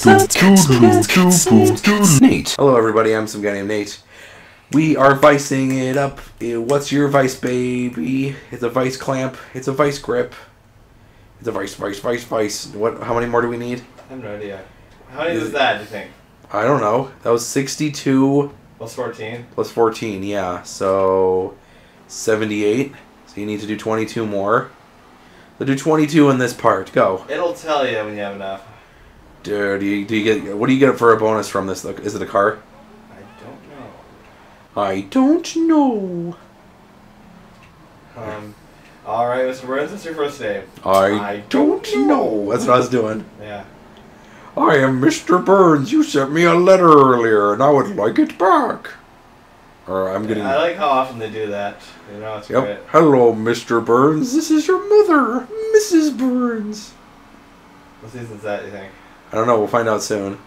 Nate. Hello everybody, I'm some guy named Nate. We are vicing it up. What's your vice, baby? It's a vice clamp. It's a vice grip. It's a vice. What? How many more do we need? I have no idea. How many is that, do you think? I don't know. That was 62. Plus 14? Plus 14, yeah. So, 78. So you need to do 22 more. So do 22 in this part. Go. It'll tell you when you have enough. Dude, do you get... What do you get for a bonus from this? Is it a car? I don't know. Alright, Mr. Burns, what's your first name? I don't know. That's what I was doing. Yeah. I am Mr. Burns. You sent me a letter earlier, and I would like it back. Or I'm getting... I like how often they do that. You know, it's great. Hello, Mr. Burns. This is your mother, Mrs. Burns. What season's that, you think? I don't know. We'll find out soon.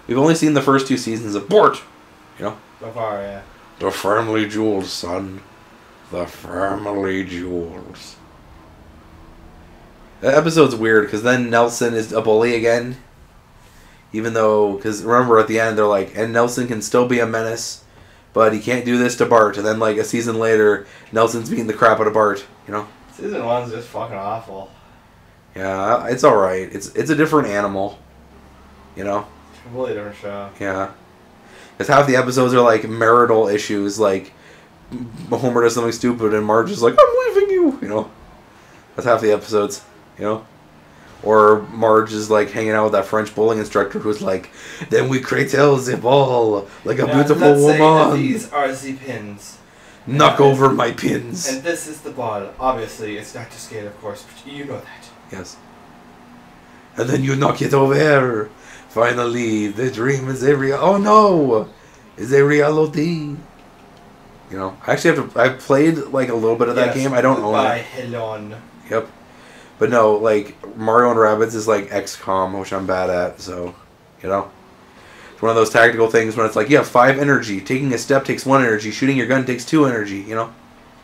We've only seen the first 2 seasons of Bort. You know? So far, yeah. The family jewels, son. The family jewels. That episode's weird, because then Nelson is a bully again. Even though, because remember at the end, they're like, and Nelson can still be a menace, but he can't do this to Bart. And then, like, a season later, Nelson's beating the crap out of Bart, you know? Season 1's just fucking awful. Yeah, it's alright. It's a different animal, you know? Completely different show. Yeah. Because half the episodes are, like, marital issues, like, Homer does something stupid and Marge is like, I'm leaving you, you know? That's half the episodes, you know? Or Marge is, like, hanging out with that French bowling instructor who's like, then we crételle the ball like a beautiful woman. These are the pins. Knock over my pins. And this is the ball. Obviously, it's not to skate, of course, but you know that. Yes. And then you knock it over. Finally, the dream is a real... Oh, no! Is a reality. You know, I actually have to... I played, like, a little bit of that game. I don't own it. Helon. Yep. But no, like, Mario and Rabbids is, like, XCOM, which I'm bad at, so, you know. It's one of those tactical things when it's like, you have 5 energy. Taking a step takes 1 energy. Shooting your gun takes 2 energy, you know?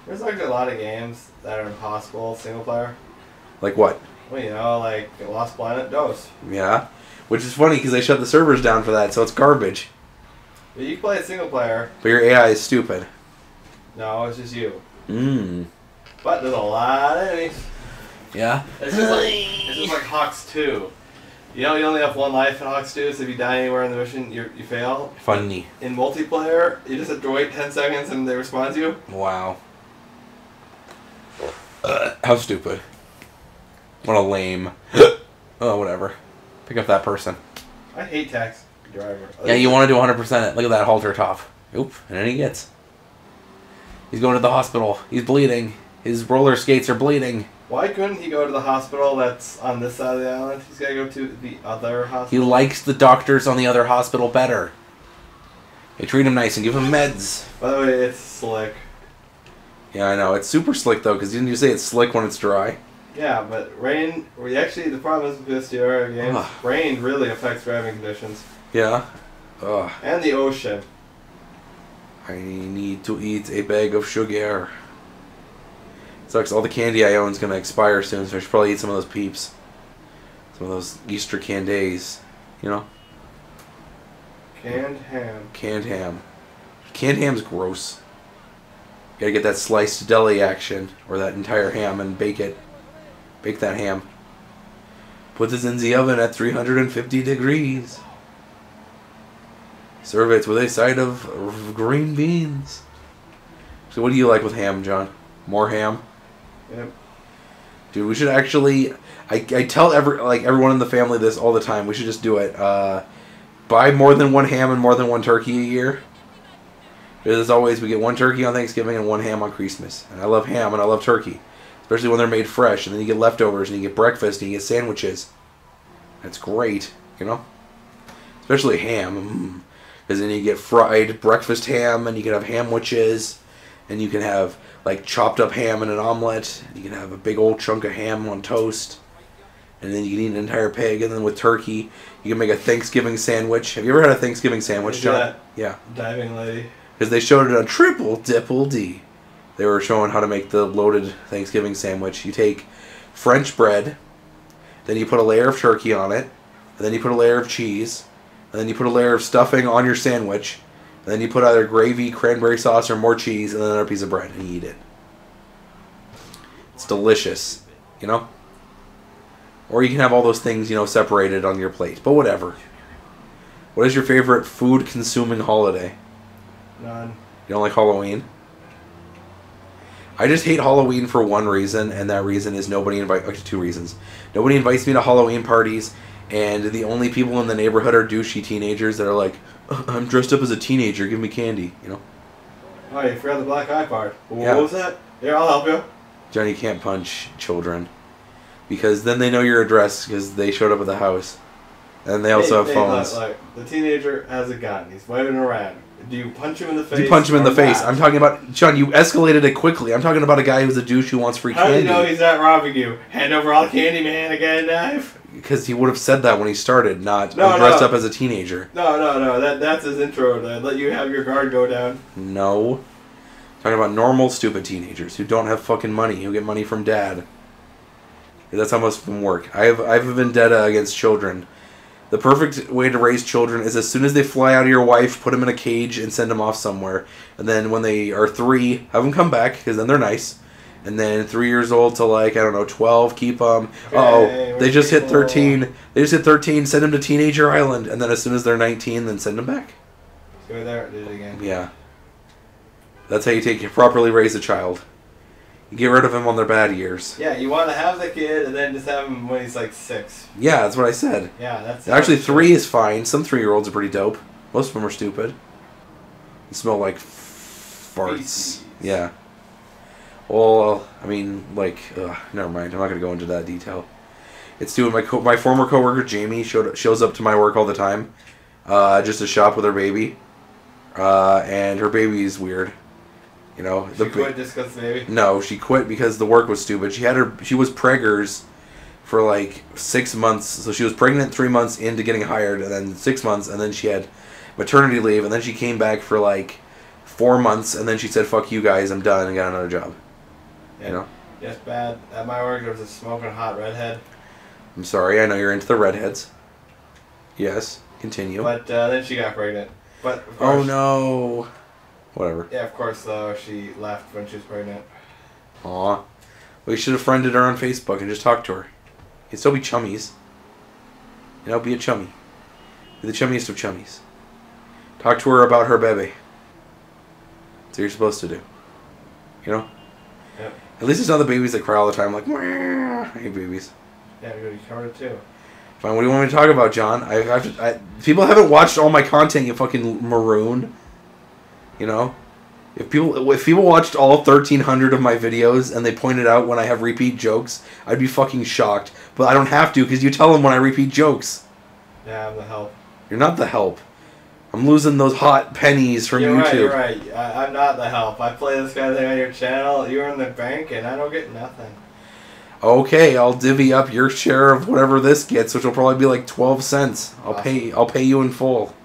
There's, like, a lot of games that are impossible single player. Like what? Well, you know, like Lost Planet DOS. Yeah. Which is funny because they shut the servers down for that, so it's garbage. But you can play a single player. But your AI is stupid. No, it's just you. Mmm. But there's a lot of enemies. Yeah? It's just like Hawks 2. You know, you only have 1 life in Hawks 2, so if you die anywhere in the mission, you fail. Funny. In multiplayer, you just have to wait 10 seconds and they respawn to you. Wow. How stupid. What a lame. Oh, whatever. Pick up that person. I hate Taxi Driver. Yeah, you want to do 100% it. Look at that halter top. Oop, and then he gets. He's going to the hospital. He's bleeding. His roller skates are bleeding. Why couldn't he go to the hospital that's on this side of the island? He's got to go to the other hospital. He likes the doctors on the other hospital better. They treat him nice and give him meds. By the way, it's slick. Yeah, I know. It's super slick, though, because didn't you say it's slick when it's dry? Yeah, but rain... Actually, the problem is with this games, rain really affects driving conditions. Yeah? Ugh. And the ocean. I need to eat a bag of sugar. Sucks. All the candy I own is going to expire soon, so I should probably eat some of those Peeps. Some of those Easter candies. You know? Canned ham. Canned ham. Canned ham's gross. You gotta get that sliced deli action, or that entire ham, and bake it. Bake that ham. Put this in the oven at 350 degrees. Serve it with a side of green beans. So what do you like with ham, John? More ham? Yep. Dude, we should actually... I tell everyone in the family this all the time. We should just do it. Buy more than 1 ham and more than 1 turkey a year. Because as always, we get 1 turkey on Thanksgiving and 1 ham on Christmas. And I love ham and I love turkey. Especially when they're made fresh. And then you get leftovers and you get breakfast and you get sandwiches. That's great, you know? Especially ham. Because then you get fried breakfast ham and you can have hamwiches. And you can have, like, chopped up ham in an omelet. You can have a big old chunk of ham on toast. And then you can eat an entire pig. And then with turkey, you can make a Thanksgiving sandwich. Have you ever had a Thanksgiving sandwich, John? Yeah. Diving lady. Because they showed it on Triple Dipple D. They were showing how to make the loaded Thanksgiving sandwich. You take French bread, then you put a layer of turkey on it, and then you put a layer of cheese, and then you put a layer of stuffing on your sandwich, and then you put either gravy, cranberry sauce, or more cheese, and then another piece of bread, and you eat it. It's delicious, you know? Or you can have all those things, you know, separated on your plate. But whatever. What is your favorite food-consuming holiday? None. You don't like Halloween? I just hate Halloween for one reason, and that reason is two reasons. Nobody invites me to Halloween parties, and the only people in the neighborhood are douchey teenagers that are like, I'm dressed up as a teenager, give me candy, you know? Oh, you forgot the black eye part. What Yeah. was that? Here, I'll help you. Johnny, you can't punch children. Because then they know your address, because they showed up at the house. And they also have phones. Look, the teenager has a gun. He's waving around. Do you punch him in the face? You punch him in the face. not? I'm talking about... John, you escalated it quickly. I'm talking about a guy who's a douche who wants free How candy. do you know he's not robbing you? Hand over all candy, man. I got a knife. Because he would have said that when he started, not No, I'm dressed no. up as a teenager. No. That's his intro. To let you have your guard go down. No. Talking about normal, stupid teenagers who don't have fucking money, who get money from dad. That's how most of them work. I have a vendetta against children. The perfect way to raise children is as soon as they fly out of your wife, put them in a cage and send them off somewhere. And then when they are 3, have them come back, because then they're nice. And then 3 years old to, like, I don't know, 12, keep them. Okay, They just hit people. 13. They just hit 13, send them to Teenager Island. And then as soon as they're 19, then send them back. Go there, do it again. Yeah. That's how you properly raise a child. You get rid of him on their bad years. Yeah, you want to have the kid and then just have him when he's like 6. Yeah, that's what I said. Yeah, that's... Actually, 3 is fine. Some 3-year-olds are pretty dope. Most of them are stupid. They smell like farts. Feces. Yeah. Well, I mean, like, never mind. I'm not going to go into that detail. It's doing my former coworker Jamie shows up to my work all the time, just to shop with her baby, and her baby's weird. You know, She quit just because baby? No, she quit because the work was stupid. She was preggers for like 6 months. So she was pregnant 3 months into getting hired, and then 6 months, and then she had maternity leave, and then she came back for like 4 months, and then she said, "Fuck you guys, I'm done," and got another job. Yeah. You know? Yes, bad. At my work, there was a smoking hot redhead. I'm sorry, I know you're into the redheads. Yes, continue. But then she got pregnant. But of Oh course, no. Whatever. Yeah, of course, though, she left when she was pregnant. Aw. We should have friended her on Facebook and just talked to her. You can still be chummies. You know, be a chummy. Be the chummiest of chummies. Talk to her about her baby. That's what you're supposed to do. You know? Yep. At least it's not the babies that cry all the time like, "Meow." I hate babies. Yeah, you covered it too. Fine, what do you want me to talk about, John? People haven't watched all my content, you fucking maroon. You know? If people watched all 1,300 of my videos and they pointed out when I have repeat jokes, I'd be fucking shocked. But I don't have to because you tell them when I repeat jokes. Yeah, I'm the help. You're not the help. I'm losing those hot pennies from You're YouTube. right, you're right. I'm not the help. I play this kind of thing on your channel. You're in the bank and I don't get nothing. Okay, I'll divvy up your share of whatever this gets, which will probably be like 12 cents. I'll pay you in full.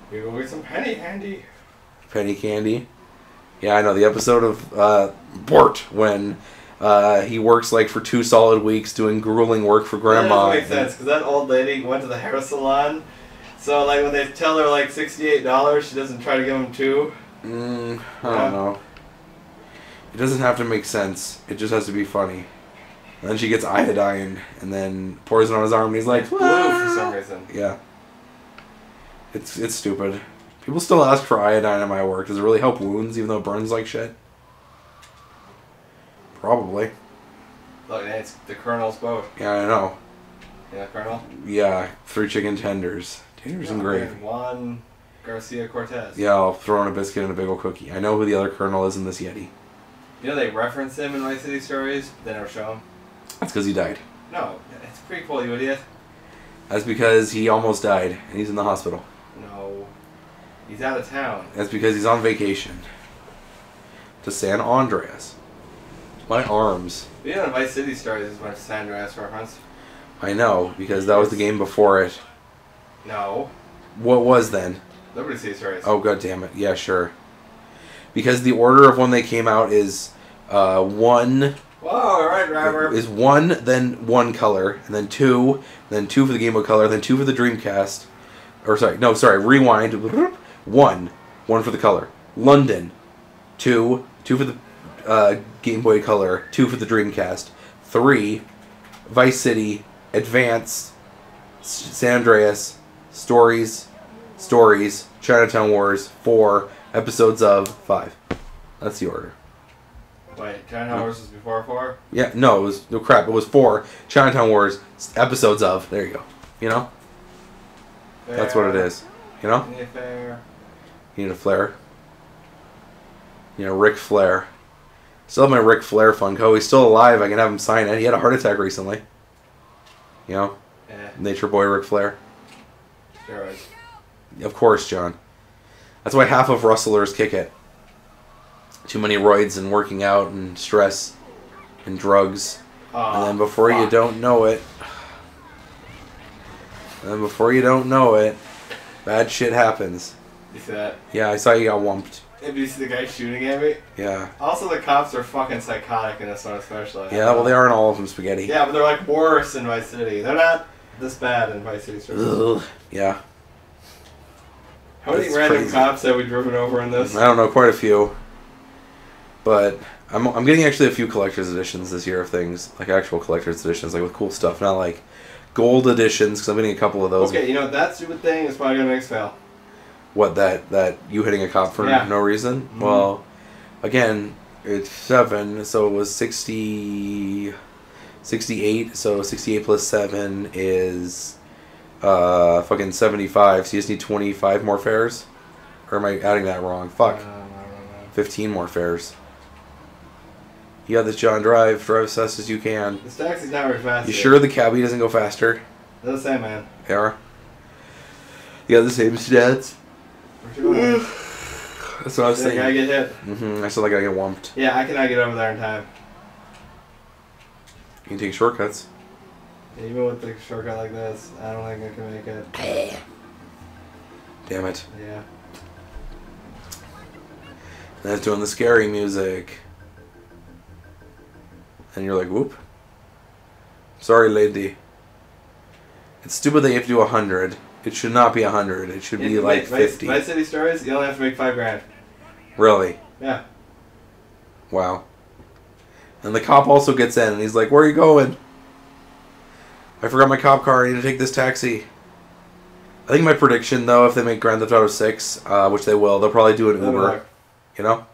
We go get some penny candy. Penny candy. Yeah, I know the episode of Bort when he works like for 2 solid weeks doing grueling work for grandma. That doesn't make sense because that old lady went to the hair salon. So like when they tell her like $68, she doesn't try to give them 2. I don't know. It doesn't have to make sense. It just has to be funny. And then she gets iodine and then pours it on his arm and he's like, Blue for some reason. Yeah. It's stupid. People still ask for iodine at my work. Does it really help wounds even though it burns like shit? Probably. Look, it's the Colonel's boat. Yeah, I know. Yeah, Colonel? Yeah, 3 chicken tenders. Tenders and gravy. Juan Garcia Cortez. Yeah, I'll throw in a biscuit and a big old cookie. I know who the other colonel is in this Yeti. You know they reference him in Vice City Stories, but they never show him? That's because he died. No, it's pretty cool, you idiot. That's because he almost died and he's in the hospital. No. He's out of town. That's because he's on vacation. To San Andreas. My arms. You know in Vice City Stories is my San Andreas reference. I know, because that was the game before it. No. What was then? Liberty City Stories. Oh, god damn it. Yeah, sure. Because the order of when they came out is 1, Whoa, alright, driver. Is 1, then 1 color, and then 2, then 2 for the Game Boy Color, then 2 for the Dreamcast. Rewind. 1 for the color. London. 2 for the Game Boy Color, 2 for the Dreamcast. 3, Vice City, Advance, San Andreas, Stories, Chinatown Wars, 4, Episodes of, 5. That's the order. Wait, Chinatown Wars was before 4? Yeah, no, it was, no crap, it was 4, Chinatown Wars, Episodes of, there you go. You know? Fair. That's what it is. You know? Yeah, fair. You need a flare. You know, Ric Flair. Still have my Ric Flair Funko. He's still alive. I can have him sign it. He had a heart attack recently. You know? Yeah. Nature Boy Ric Flair. Steroids. Of course, John. That's why half of rustlers kick it. Too many roids and working out and stress and drugs. And then before you don't know it... bad shit happens. You see that? Yeah, I saw you got wumped. Did you see the guy shooting at me? Yeah. Also, the cops are fucking psychotic in this one, especially. Yeah, well, they are in all of them, Spaghetti. Yeah, but they're like worse in Vice City. They're not this bad in Vice City. Ugh. Yeah. How many random cops have we driven over in this? I don't know, quite a few. But I'm getting actually a few collector's editions this year of things, like actual collector's editions, like with cool stuff, not like gold editions, because I'm getting a couple of those. Okay, you know, that stupid thing is probably going to make us fail. What, that you hitting a cop for no reason? Mm-hmm. Well, again, it's 7, so it was 68, so 68 plus 7 is fucking 75, so you just need 25 more fares? Or am I adding that wrong? Fuck. 15 more fares. You got this, John. Drive as fast as you can. This taxi's not very fast. You sure the cabbie doesn't go faster? They're the same, man. They are? You got the same stats? That's what I was saying. I get hit. I still like I get wumped. Yeah, I cannot get over there in time. You can take shortcuts. Even with the shortcut like this, I don't think I can make it. Damn it. Yeah. And it's doing the scary music. And you're like, whoop. Sorry, lady. It's stupid that you have to do 100. It should not be 100. It should be like 50. Vice City Stories, you only have to make $5,000. Really? Yeah. Wow. And the cop also gets in, and he's like, where are you going? I forgot my cop car. I need to take this taxi. I think my prediction, though, if they make Grand Theft Auto 6, which they will, they'll probably do an Uber. You know?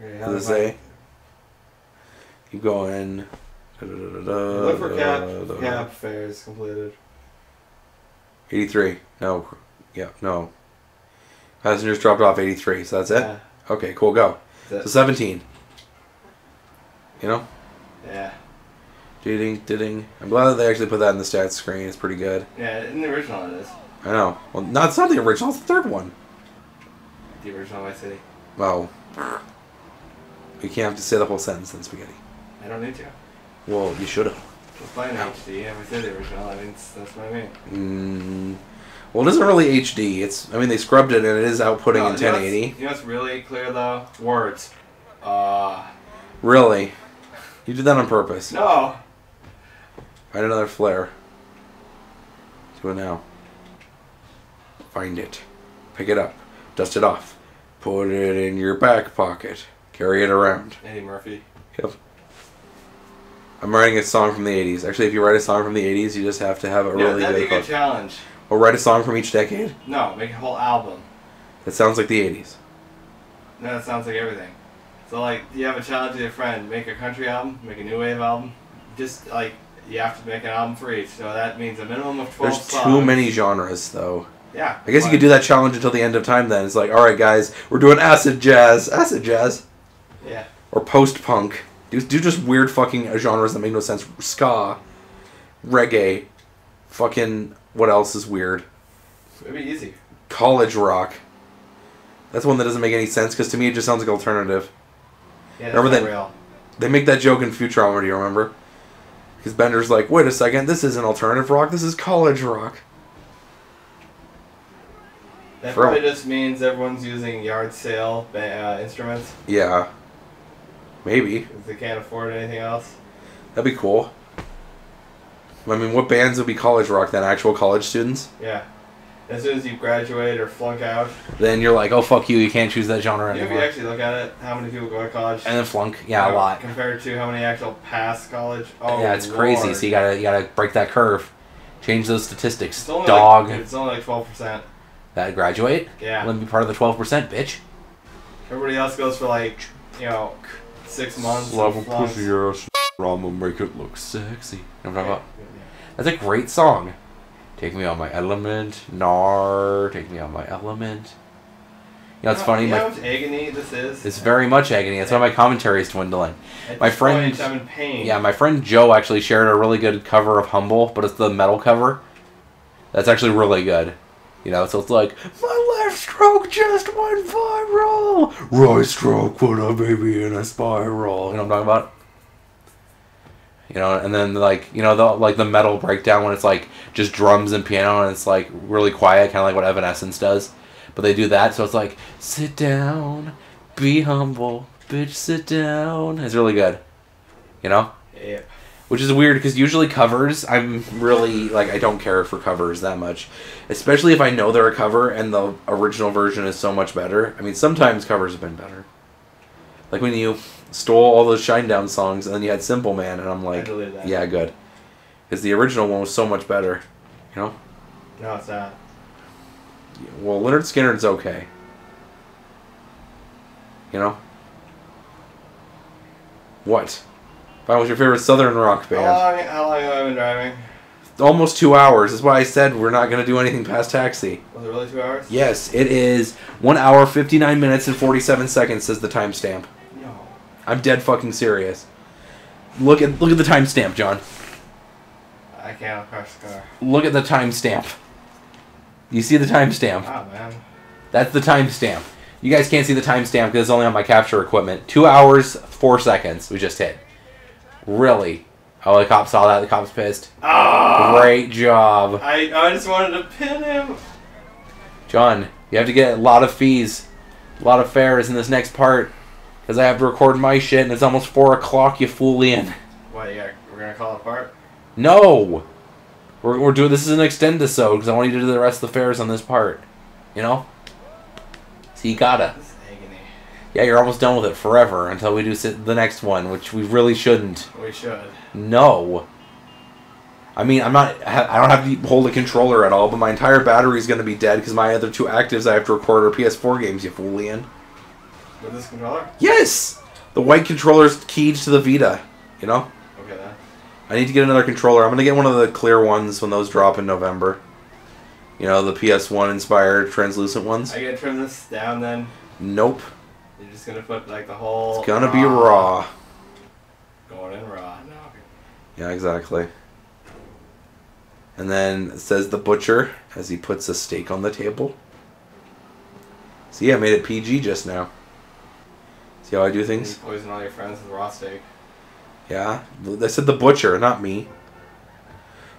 Okay, what does it say? Keep going. Look for cab fares completed. 83. No. Yeah, no. Passengers dropped off 83, so that's it? Yeah. Okay, cool, go. So 17. You know? Yeah. Ding. I'm glad that they actually put that in the stats screen. It's pretty good. Yeah, in the original it is. I know. Well, it's not the original. It's the third one. The original Vice City. Oh. You can't have to say the whole sentence then, Spaghetti. I don't need to. Well, you should have. It's playing HD. If I say the original, I mean, that's what I mean. Well, it isn't really HD. I mean, they scrubbed it and it is outputting in 1080. You know what's really clear though? Words. Really? You did that on purpose. No. Find another flare. Do it now. Find it. Pick it up. Dust it off. Put it in your back pocket. Carry it around. Eddie Murphy. Yep. I'm writing a song from the 80s. Actually, if you write a song from the 80s, you just have to have a really that'd good be a good challenge. Or write a song from each decade. No, make a whole album. That sounds like the 80s. No, that sounds like everything. So, like, you have a challenge with your friend. Make a country album. Make a new wave album. Just, like, you have to make an album for each. So that means a minimum of 12 songs. There's too many genres, though. Yeah. I guess you could do that challenge until the end of time then. It's like, alright guys, we're doing acid jazz. Acid jazz. Yeah. Or post-punk. Do just weird fucking genres that make no sense. Ska. Reggae. Fucking, what else is weird? It'd be easy. College rock. That's one that doesn't make any sense, because to me it just sounds like alternative. Yeah, that's not real. They make that joke in Futurama, do you remember? Because Bender's like, wait a second, this isn't alternative rock, this is college rock. That probably just means everyone's using yard sale instruments. Yeah. Maybe. Because they can't afford anything else. That'd be cool. I mean, what bands would be college rock then? Actual college students? Yeah. As soon as you graduate or flunk out. Then you're like, oh, fuck you, you can't choose that genre If anymore. you actually look at it, how many people go to college? And then flunk. Yeah, a lot. Compared to how many actual pass college. Oh, yeah, it's Lord. crazy. So you gotta break that curve. Change those statistics. It's only Dog. It's only like 12%. That graduate? Yeah. Let me be part of the 12%, bitch. Everybody else goes for like, 6 months. Love and a flunks. pussy ass. I'ma make it look sexy. You know what I'm talking about? Yeah. That's a great song. Take me on my element. Nar. Take me on my element. You know, it's funny. You know how much agony this is? It's very much agony. That's why my commentary is dwindling. At My this friend- point, I'm in pain. Yeah, my friend Joe actually shared a really good cover of Humble, but it's the metal cover. That's actually really good. You know, so it's like, my left stroke just went viral. Right stroke put a baby in a spiral. You know what I'm talking about? You know, and then the metal breakdown when it's like just drums and piano and it's like really quiet, kind of like what Evanescence does. But they do that, so it's like, sit down, be humble, bitch, sit down. It's really good. You know? Yep. Which is weird because usually covers, I'm really, like, I don't care for covers that much. Especially if I know they're a cover and the original version is so much better. I mean, sometimes covers have been better. Like when you stole all those Shinedown songs and then you had Simple Man, and I'm like, I deleted that. yeah, good. Because the original one was so much better. You know? No, it's not. Well, Leonard Skinner's okay. You know? What? What was your favorite Southern rock band? How long have I been driving? Almost 2 hours. That's why I said we're not going to do anything past Taxi. Was it really 2 hours? Yes, it is 1 hour, 59 minutes, and 47 seconds, says the timestamp. No. I'm dead fucking serious. Look at the timestamp, John. I can't crash the car. Look at the timestamp. You see the timestamp? Wow, man. That's the timestamp. You guys can't see the timestamp because it's only on my capture equipment. 2 hours, 4 seconds we just hit. Really? Oh, the cop saw that. The cop's pissed. Oh! Great job. I just wanted to pin him. John, you have to get a lot of fees. A lot of fares in this next part. Because I have to record my shit and it's almost 4 o'clock, you foolian. What, yeah, we're going to call it apart? No! We're doing, this is an extendisode because I want you to do the rest of the fares on this part. You know? So you gotta. This is agony. Yeah, you're almost done with it forever until we do the next one, which we really shouldn't. We should. No. I mean, I don't have to hold a controller at all, but my entire battery is going to be dead because my other 2 actives I have to record are PS4 games, you foolian. With this controller? Yes! The white controller's keyed to the Vita, you know? Okay, then. I need to get another controller. I'm going to get one of the clear ones when those drop in November. You know, the PS1 inspired translucent ones. I gotta trim this down then? Nope. You're just gonna put like the whole... It's gonna be raw. Going in raw. No, okay. Yeah, exactly. And then it says the butcher as he puts a steak on the table. See, I made it PG just now. See how I do You things? poison all your friends with raw steak. Yeah. I said the butcher, not me.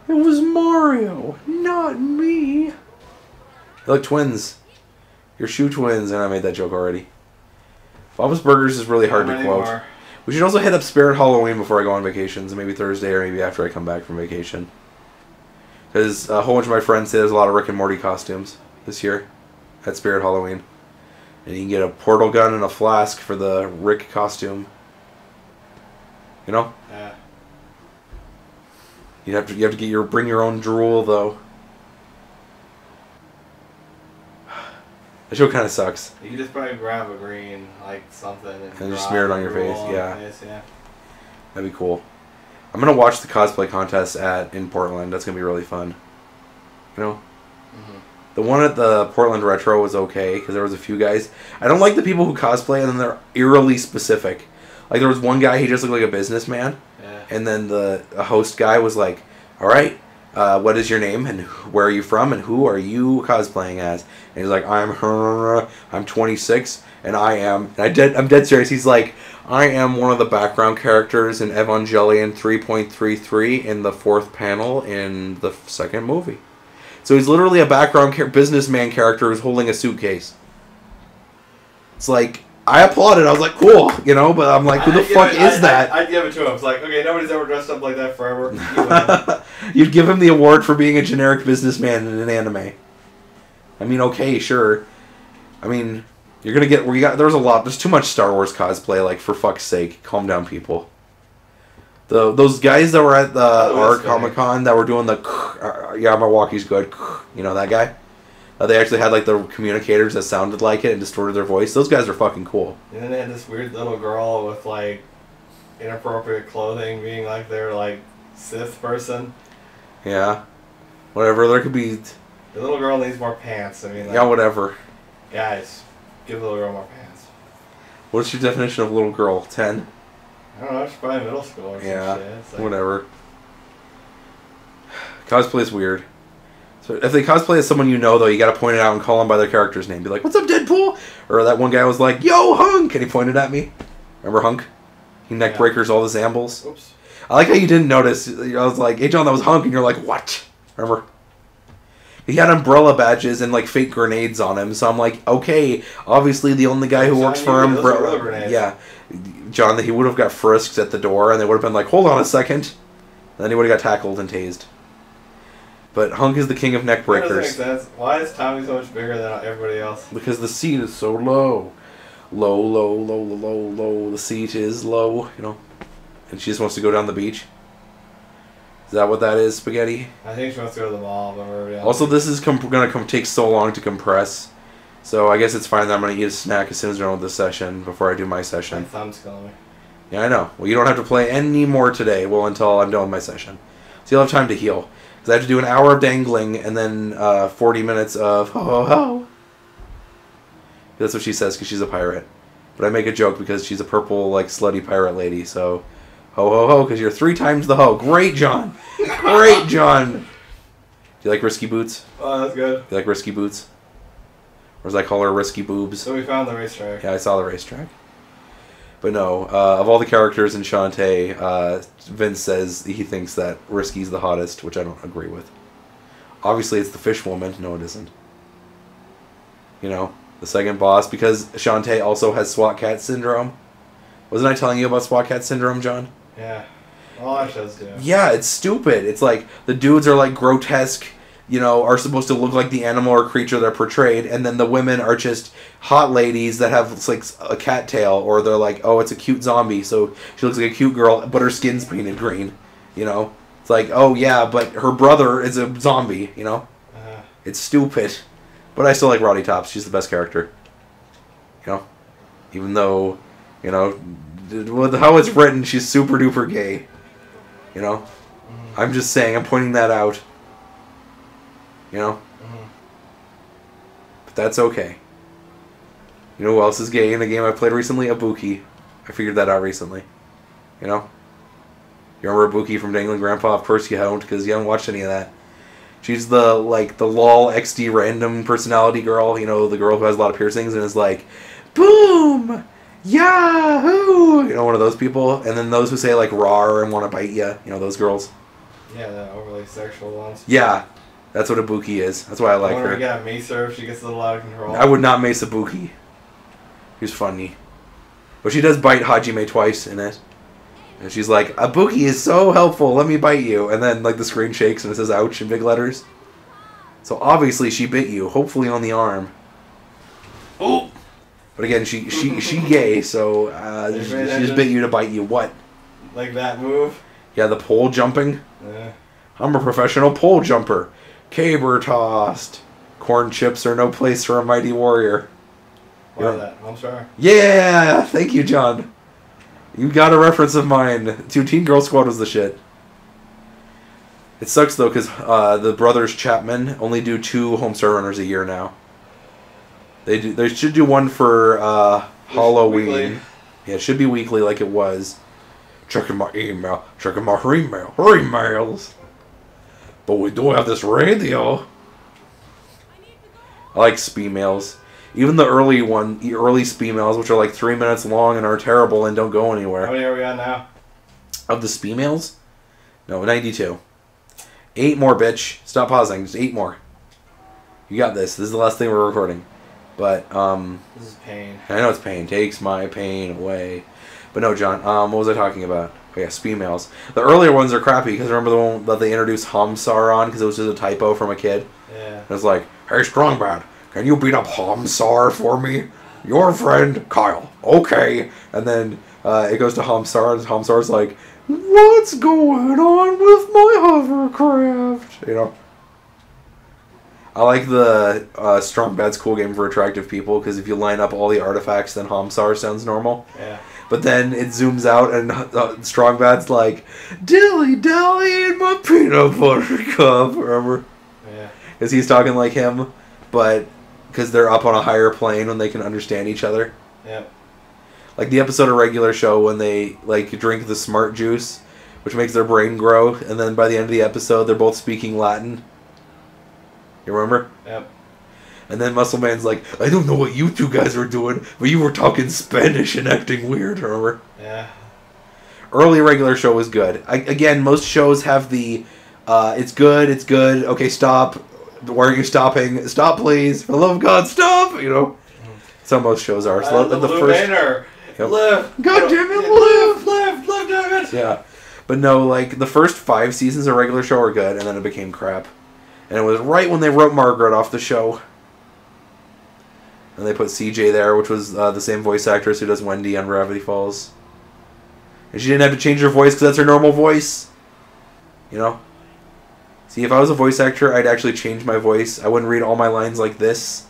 It was Mario, not me. They're like twins. You're shoe twins, and I made that joke already. Bob's Burgers is really hard to quote. We should also hit up Spirit Halloween before I go on vacations, maybe Thursday or maybe after I come back from vacation. Because a whole bunch of my friends say there's a lot of Rick and Morty costumes this year at Spirit Halloween. And you can get a portal gun and a flask for the Rick costume. You know? Yeah. You have to get bring your own drool though. The show kind of sucks. You can just probably grab a green, like something, And just smear it on your face, roll yeah. on your face, yeah. That'd be cool. I'm gonna watch the cosplay contest in Portland. That's gonna be really fun. You know, the one at the Portland Retro was okay because there was a few guys. I don't like the people who cosplay and then they're eerily specific. Like there was one guy, he just looked like a businessman, Yeah. and then the host guy was like, "All right, what is your name and where are you from and who are you cosplaying as?" And he's like, I'm 26 and I'm dead serious. He's like, I am one of the background characters in Evangelion 3.33 in the 4th panel in the 2nd movie. So he's literally a background businessman character who's holding a suitcase. It's like, I applauded. I was like, cool, you know. But I'm like, who the fuck is that? I'd give it to him. It's like, okay, nobody's ever dressed up like that forever. You'd give him the award for being a generic businessman in an anime. I mean, okay, sure. I mean, you're gonna get. There's a lot. There's too much Star Wars cosplay. Like, for fuck's sake, calm down, people. Those guys that were at the our Comic-Con that were doing the yeah, Milwaukee's good. You know that guy? They actually had like the communicators that sounded like it and distorted their voice. Those guys are fucking cool. And then they had this weird little girl with like inappropriate clothing, being like their like Sith person. Yeah, whatever. There could be. The little girl needs more pants. I mean, like, yeah, whatever. Guys, give the little girl more pants. What's your definition of little girl? 10? I don't know. She's probably middle school or some shit. It's like, whatever. Cosplay is weird. So if they cosplay as someone you know, though, you got to point it out and call them by their character's name. Be like, "What's up, Deadpool?" Or that one guy was like, "Yo, Hunk!" And he pointed at me. Remember Hunk? He neck breakers all the Zambles. Oops. I like how you didn't notice. I was like, "Hey, John, that was Hunk," and you're like, "What?" Remember? He had umbrella badges and like fake grenades on him, so I'm like, okay, obviously the only guy who works for him, yeah, John, he would have got frisked at the door, and they would have been like, hold on a second, and then he would have got tackled and tased. But Hunk is the king of neck breakers. That doesn't make sense. Why is Tommy so much bigger than everybody else? Because the seat is so low, low. The seat is low, you know, and she just wants to go down the beach. Is that what that is, Spaghetti? I think she wants to go to the mall. But also, this is going to take so long to compress. So I guess it's fine that I'm going to eat a snack as soon as we're done with this session before I do my session. My thumb's killing me. Yeah, I know. Well, you don't have to play any more today. Well, until I'm done with my session. So you'll have time to heal. Because I have to do an hour of dangling and then 40 minutes of ho. That's what she says because she's a pirate. But I make a joke because she's a purple, like, slutty pirate lady, so... Ho, because you're 3 times the ho. Great, John. Great, John. Do you like risky boots? Oh, that's good. Do you like risky boots? Or as I call her, risky boobs. So we found the racetrack. Yeah, I saw the racetrack. But no, of all the characters in Shantae, Vince says he thinks that Risky's the hottest, which I don't agree with. Obviously, it's the fish woman. No, it isn't. You know, the second boss, because Shantae also has SWAT Cat syndrome. Wasn't I telling you about SWAT Cat syndrome, John? Yeah. All our shows do. Yeah, it's stupid. It's like, the dudes are like grotesque, you know, are supposed to look like the animal or creature they're portrayed, and then the women are just hot ladies that have like a cat tail, or they're like, oh, it's a cute zombie, so she looks like a cute girl, but her skin's painted green, you know? It's like, oh yeah, but her brother is a zombie, you know? It's stupid. But I still like Roddy Tops. She's the best character. You know? Even though, you know, with how it's written, she's super duper gay. You know? Mm-hmm. I'm just saying, I'm pointing that out. You know? Mm-hmm. But that's okay. You know who else is gay in the game I played recently? Ibuki. I figured that out recently. You know? You remember Ibuki from Dangling Grandpa? Of course you don't, because you haven't watched any of that. She's the, like, the LOL XD random personality girl, you know, the girl who has a lot of piercings and is like, boom! Yahoo! You know, one of those people. And then those who say, like, rawr and want to bite you. You know, those girls. Yeah, the overly sexual ones. Yeah. That's what Ibuki is. That's why I like her. We gotta mace her if she gets a little out of control. I would not mace Ibuki. She's funny. But she does bite Hajime twice in it. And she's like, Ibuki is so helpful, let me bite you. And then, like, the screen shakes and it says ouch in big letters. So obviously she bit you, hopefully on the arm. Oh! But again, she gay, so she just bit you to bite you. What? Like that move? Yeah, the pole jumping. Yeah. I'm a professional pole jumper. Caber tossed. Corn chips are no place for a mighty warrior. Why is that? I'm sorry. Yeah! Thank you, John. You got a reference of mine. Teen Girl Squad was the shit. It sucks, though, because the brothers Chapman only do 2 Homestar Runners a year now. They should do one for Halloween. Weekly. Yeah, it should be weekly like it was. Checking my email. Checking my emails. But we do have this radio. I like Spee-mails. Even the early Spee-mails, which are like 3 minutes long and are terrible and don't go anywhere. How many are we on now? Of the Spee-mails? No, 92. 8 more, bitch. Stop pausing. Just 8 more. You got this. This is the last thing we're recording. But this is pain. I know it's pain. Takes my pain away. But no, John. What was I talking about? Oh, yes, females. The earlier ones are crappy because remember the one that they introduced Hamsar on because it was just a typo from a kid. Yeah. It was like, "Hey, Strongbad, can you beat up Hamsar for me? Your friend Kyle." Okay. And then it goes to Hamsar, and Hamsar's like, "What's going on with my hovercraft?" You know. I like the Strongbad's cool game for attractive people because if you line up all the artifacts, then Hamsar sounds normal. Yeah. But then it zooms out and Strongbad's like, "Dilly dally in my peanut butter cup." Remember? Yeah. Because he's talking like him, but because they're up on a higher plane when they can understand each other. Yep. Like the episode of Regular Show when they like drink the smart juice, which makes their brain grow, and then by the end of the episode they're both speaking Latin. You remember? Yep. And then Muscle Man's like, "I don't know what you two guys were doing, but you were talking Spanish and acting weird." Remember? Yeah. Early Regular Show was good. Again, most shows have the, it's good, okay, stop. Why are you stopping? Stop, please. For the love of God, stop! You know? So most shows are. So the first... Yep. Live! God damn it, live, damn it! Yeah. But no, like, the first 5 seasons of Regular Show were good, and then it became crap. And it was right when they wrote Margaret off the show. And they put CJ there, which was the same voice actress who does Wendy on Gravity Falls. And she didn't have to change her voice because that's her normal voice. You know? See, if I was a voice actor, I'd actually change my voice. I wouldn't read all my lines like this.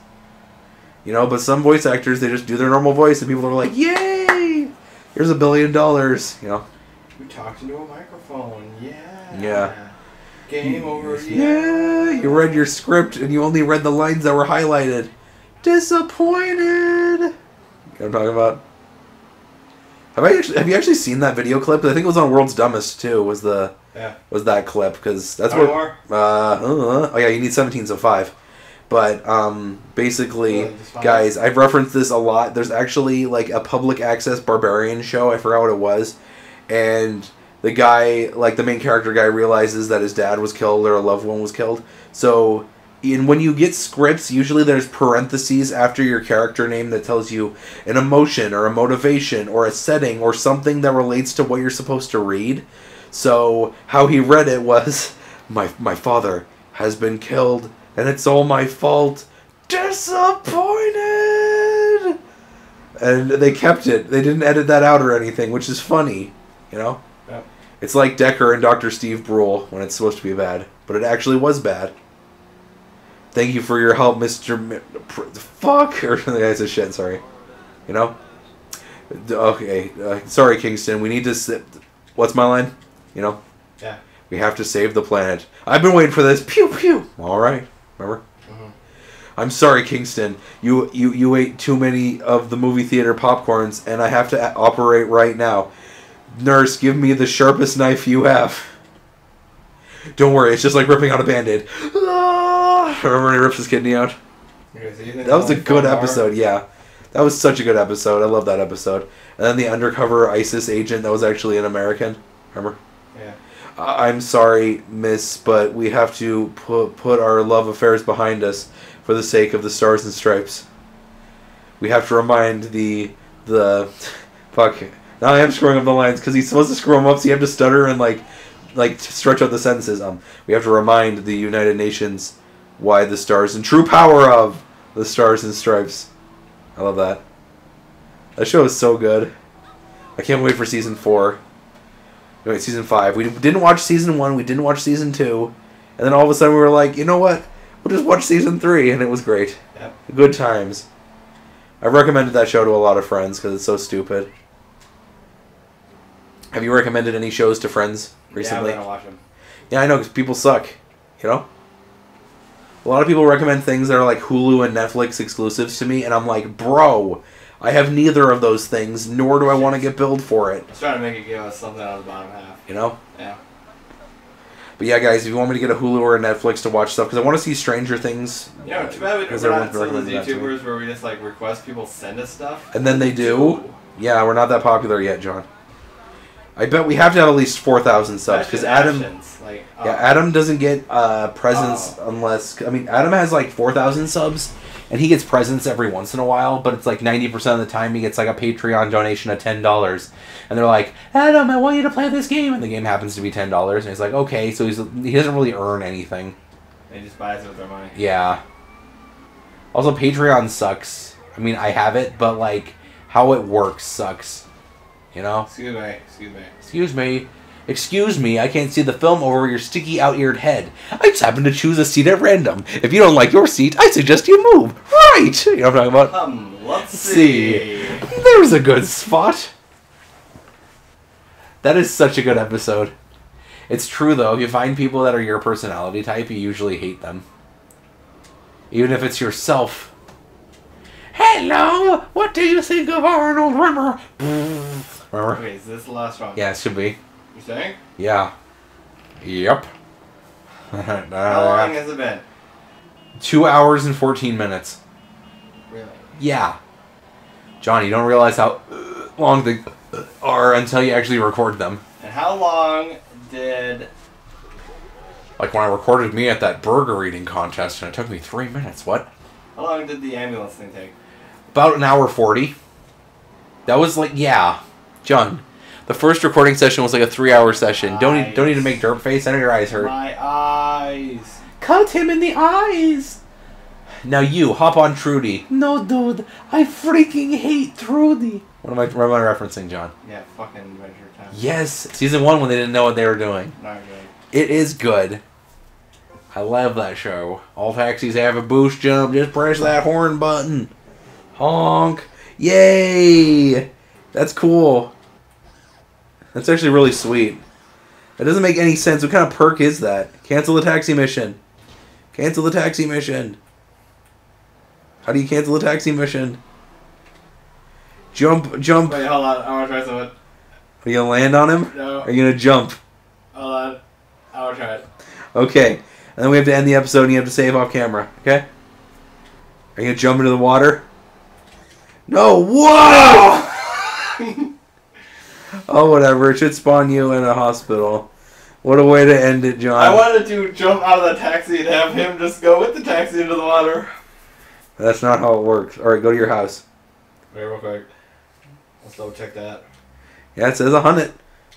You know, but some voice actors, they just do their normal voice and people are like, "Yay! Here's $1 billion." You know? We talked into a microphone. Yeah. Yeah. Game over. Yeah. You read your script and you only read the lines that were highlighted. Disappointed. You know what I'm talking about? Have you actually seen that video clip? I think it was on World's Dumbest too. Was that clip? Because that's where. Oh yeah, you need 17, so 5. But basically, guys, I've referenced this a lot. There's actually like a public access barbarian show. I forgot what it was, and the guy, like the main character guy, realizes that his dad was killed or a loved one was killed. So. And when you get scripts, usually there's parentheses after your character name that tells you an emotion or a motivation or a setting or something that relates to what you're supposed to read. So how he read it was, my father has been killed and it's all my fault. Disappointed! And they kept it. They didn't edit that out or anything, which is funny, you know? Yep. It's like Decker and Dr. Steve Brule when it's supposed to be bad, but it actually was bad. Thank you for your help, Mr. Fuck! Or the guy says shit, sorry. You know? Okay. Sorry, Kingston. We need to... What's my line? You know? Yeah. We have to save the planet. I've been waiting for this. Pew, pew! Alright. Remember? Mm-hmm. I'm sorry, Kingston. You ate too many of the movie theater popcorns, and I have to operate right now. Nurse, give me the sharpest knife you have. Don't worry, it's just like ripping out a Band-Aid. Remember when he rips his kidney out? That was a good episode, yeah. That was such a good episode. I love that episode. And then the undercover ISIS agent that was actually an American. Remember? Yeah. I'm sorry, miss, but we have to put our love affairs behind us for the sake of the Stars and Stripes. We have to remind the fuck. Now I am screwing up the lines because he's supposed to screw them up, so you have to stutter and like stretch out the sentences. We have to remind the United Nations why the stars and true power of the Stars and Stripes. I love that. That show is so good. I can't wait for season 4. Wait, season 5. We didn't watch season 1. We didn't watch season 2. And then all of a sudden we were like, you know what? We'll just watch season 3, and it was great. Yep. Good times. I've recommended that show to a lot of friends because it's so stupid. Have you recommended any shows to friends recently? Yeah, I'm gonna watch them. Yeah, I know, because people suck. You know? A lot of people recommend things that are like Hulu and Netflix exclusives to me, and I'm like, bro, I have neither of those things, nor do I want to get billed for it. I was trying to make it give us something out of the bottom half. You know? Yeah. But yeah, guys, if you want me to get a Hulu or a Netflix to watch stuff, because I want to see Stranger Things. You know, too bad we're not some of those YouTubers where we just like request people send us stuff. And then they do. Yeah, we're not that popular yet, John. I bet we have to have at least 4,000 subs because Adam. Like, Yeah, Adam doesn't get presents unless Adam has like 4,000 subs, and he gets presents every once in a while. But it's like 90% of the time he gets like a Patreon donation of $10, and they're like, Adam, I want you to play this game, and the game happens to be $10, and he's like, okay, so he doesn't really earn anything. He just buys it with their money. Yeah. Also, Patreon sucks. I mean, I have it, but like how it works sucks. You know? Excuse me. Excuse me. Excuse me, I can't see the film over your sticky out-eared head. I just happened to choose a seat at random. If you don't like your seat, I suggest you move. Right! You know what I'm talking about? Let's see. There's a good spot. That is such a good episode. It's true, though. If you find people that are your personality type, you usually hate them. Even if it's yourself. Hello! What do you think of Arnold Rimmer? Remember? Wait, is this the last one? Yeah, it should be. You saying? Yeah. Yep. How long has it been? 2 hours and 14 minutes. Really? Yeah. John, you don't realize how long they are until you actually record them. And how long did... Like when I recorded me at that burger eating contest and it took me 3 minutes. What? How long did the ambulance thing take? About an hour 40. That was like, yeah. John, the first recording session was like a 3-hour session. Don't need to make derp face. I know your eyes hurt. My eyes. Cut him in the eyes. Now you, hop on Trudy. No, dude. I freaking hate Trudy. What am I referencing, John? Yeah, fucking Adventure Time. Yes. Season 1 when they didn't know what they were doing. Not good. It is good. I love that show. All taxis have a boost jump. Just press that horn button. Honk. Yay. That's cool. That's actually really sweet. That doesn't make any sense. What kind of perk is that? Cancel the taxi mission. Cancel the taxi mission. How do you cancel the taxi mission? Jump. Wait, hold on. I want to try something. Are you going to land on him? No. Or are you going to jump? Hold on. I want to try it. Okay. And then we have to end the episode and you have to save off camera. Okay? Are you going to jump into the water? No. Whoa! Oh, whatever. It should spawn you in a hospital. What a way to end it, John. I wanted to jump out of the taxi and have him just go with the taxi into the water. That's not how it works. Alright, go to your house. Wait, real quick. Let's double check that. Yeah, it says 100.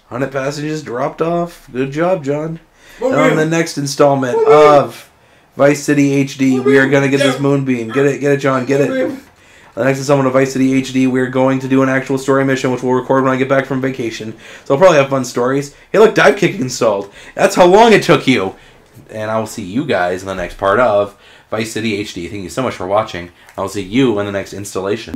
100 passengers dropped off. Good job, John. And on the next installment of Vice City HD, we are going to get this moonbeam. Get it, John, get it. The next installment of Vice City HD, we're going to do an actual story mission, which we'll record when I get back from vacation. So I'll probably have fun stories. Hey, look, dive kick installed. That's how long it took you. And I will see you guys in the next part of Vice City HD. Thank you so much for watching. I will see you in the next installation.